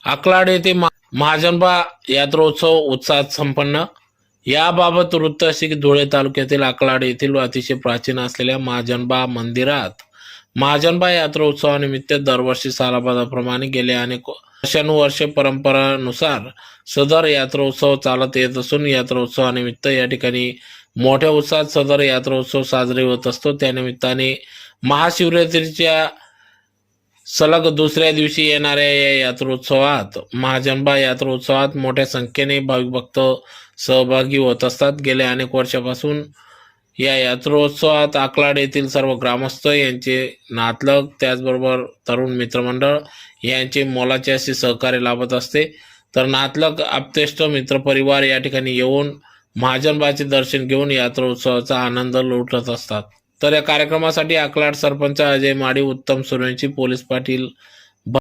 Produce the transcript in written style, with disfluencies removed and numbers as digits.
अकलाड येथे महाजनबा यात्रोत्सव उत्साहात संपन्न. याबाबत वृत्त असे की धुळे तालुक्यातील अकलाड येथील अतिशय प्राचीन असलेल्या महाजनबा मंदिरात महाजनबा यात्रोत्सवानिमित्त दरवर्षी सालाबादाप्रमाणे गेले अनेक वर्षानुवर्षे परंपरानुसार सदर यात्रोत्सव चालत येत असून यात्रोत्सवानिमित्त या ठिकाणी मोठ्या उत्साहात सदर यात्रोत्सव साजरे होत असतो. त्यानिमित्ताने महाशिवरात्रीच्या सलग दुसऱ्या दिवशी येणाऱ्या या यात्रोत्सवात महाजनबा यात्रोत्सवात मोठ्या संख्येने भाविक भक्त सहभागी होत असतात. गेल्या अनेक वर्षापासून या यात्रोत्सवात अकलाड येथील सर्व ग्रामस्थ यांचे नातलग त्याचबरोबर तरुण मित्रमंडळ यांचे मोलाचे असे सहकार्य लाभत असते. तर नातलग आप्तेष्ट मित्रपरिवार या ठिकाणी येऊन महाजनबाचे दर्शन घेऊन यात्रोत्सवाचा आनंद लुटत असतात. तर या कार्यक्रमासाठी अकलाड सरपंच अजय माडी, उत्तम सूर्यवंशी, पोलीस पाटील